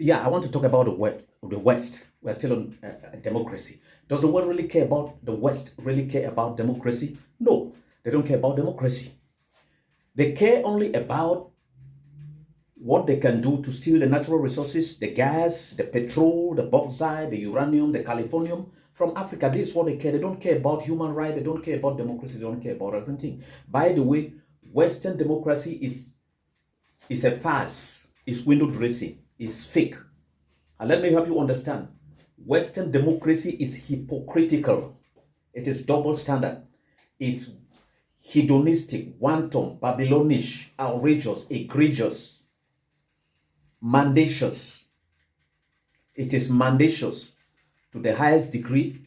Yeah, I want to talk about the West. The West. We're still on democracy. Does the world really care about the West? Really care about democracy? No, they don't care about democracy. They care only about what they can do to steal the natural resources, the gas, the petrol, the bauxite, the uranium, the californium from Africa. This is what they care. They don't care about human rights. They don't care about democracy. They don't care about everything. By the way, Western democracy is a farce. It's window dressing. It's fake. And let me help you understand. Western democracy is hypocritical. It is double standard. It's hedonistic, wanton, Babylonish, outrageous, egregious, mendacious. It is mendacious to the highest degree.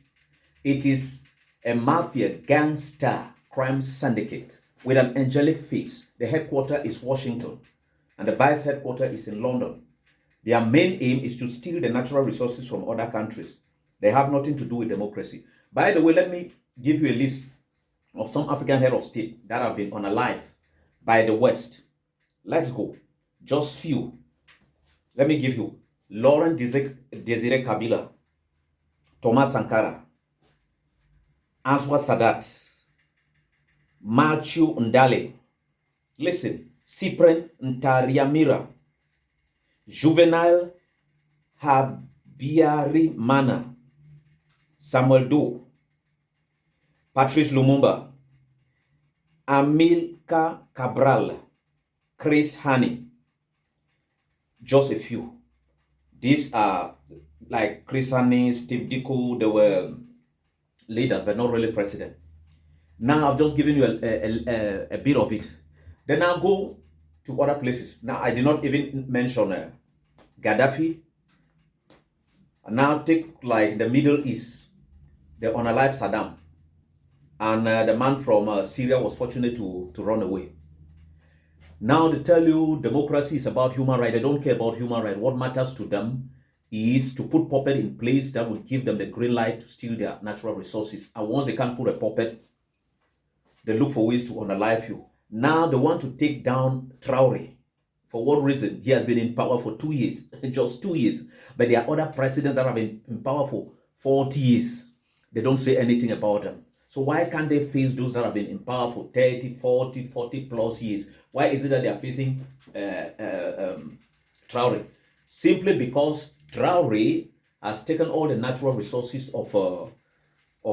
It is a mafia, gangster, crime syndicate with an angelic face. The headquarters is Washington, and the vice headquarters is in London. Their main aim is to steal the natural resources from other countries. They have nothing to do with democracy. By the way, let me give you a list of some African head of state that have been unalived by the West. Let's go. Just few. Let me give you Laurent Desire Kabila, Thomas Sankara, Antoine Sadat, Matthew Ndale. Listen, Cyprien Ntariamira, Juvenal Habyarimana, Samuel Doe, Patrice Lumumba, Amilcar Cabral, Chris Hani. Just a few. These are like Chris Hani, Steve Biko. They were leaders, but not really president. Now I've just given you a bit of it. Then I'll go to other places. Now I did not even mention Gaddafi. And now take like the Middle East, the unalived Saddam. And the man from Syria was fortunate to run away. Now they tell you democracy is about human rights. They don't care about human rights. What matters to them is to put puppet in place that will give them the green light to steal their natural resources. And once they can't put a puppet, they look for ways to unalive you. Now they want to take down Traore. For what reason? He has been in power for 2 years, just 2 years. But there are other presidents that have been in power for 40 years. They don't say anything about them. So why can't they face those that have been in power for 30, 40, 40 plus years? Why is it that they are facing Traore? Simply because Traore has taken all the natural resources of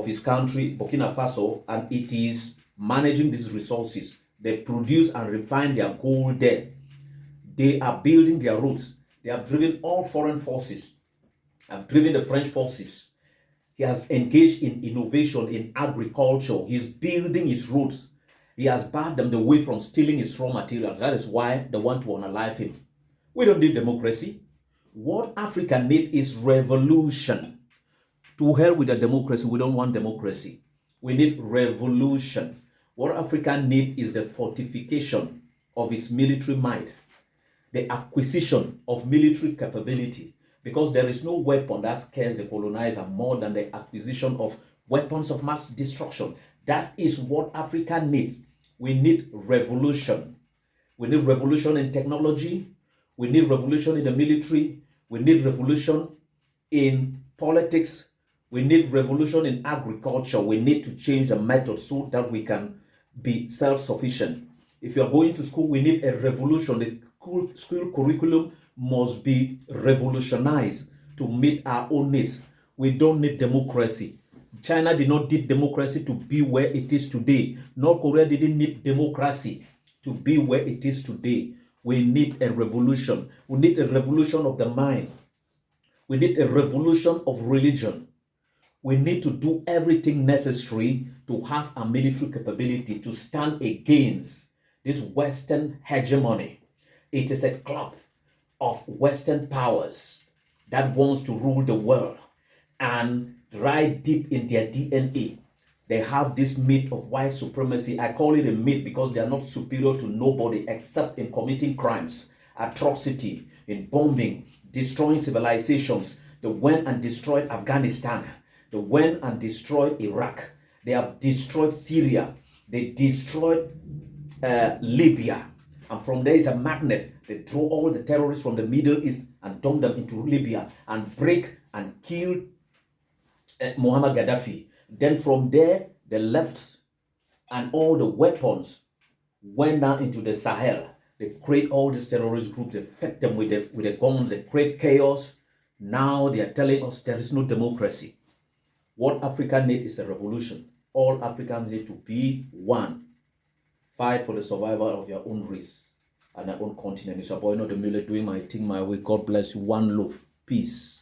his country, Burkina Faso, and it is managing these resources. They produce and refine their gold there. They are building their roads. They have driven all foreign forces, have driven the French forces. He has engaged in innovation in agriculture. He's building his roads. He has barred them away from stealing his raw materials. That is why they want to unalive him. We don't need democracy. What Africa needs is revolution. To hell with the democracy. We don't want democracy. We need revolution. What Africa needs is the fortification of its military might, the acquisition of military capability, because there is no weapon that scares the colonizer more than the acquisition of weapons of mass destruction. That is what Africa needs. We need revolution. We need revolution in technology. We need revolution in the military. We need revolution in politics. We need revolution in agriculture. We need to change the method so that we can be self-sufficient. If you are going to school, we need a revolution. The school curriculum must be revolutionized to meet our own needs. We don't need democracy. China did not need democracy to be where it is today. North Korea didn't need democracy to be where it is today. We need a revolution. We need a revolution of the mind. We need a revolution of religion. We need to do everything necessary to have a military capability to stand against this Western hegemony. It is a club of Western powers that wants to rule the world, and right deep in their DNA, they have this myth of white supremacy. I call it a myth because they are not superior to nobody except in committing crimes, atrocity, in bombing, destroying civilizations. They went and destroyed Afghanistan. They went and destroyed Iraq. They have destroyed Syria. They destroyed Libya. And from there is a magnet. They draw all the terrorists from the Middle East and dump them into Libya and break and kill Muammar Gaddafi. Then from there, they left and all the weapons went down into the Sahel. They create all these terrorist groups, they fed them with the guns, they create chaos. Now they are telling us there is no democracy. What Africa needs is a revolution. All Africans need to be one. Fight for the survival of your own race and your own continent. It's your boy, Enow De Muller, doing my thing my way. God bless you. One love. Peace.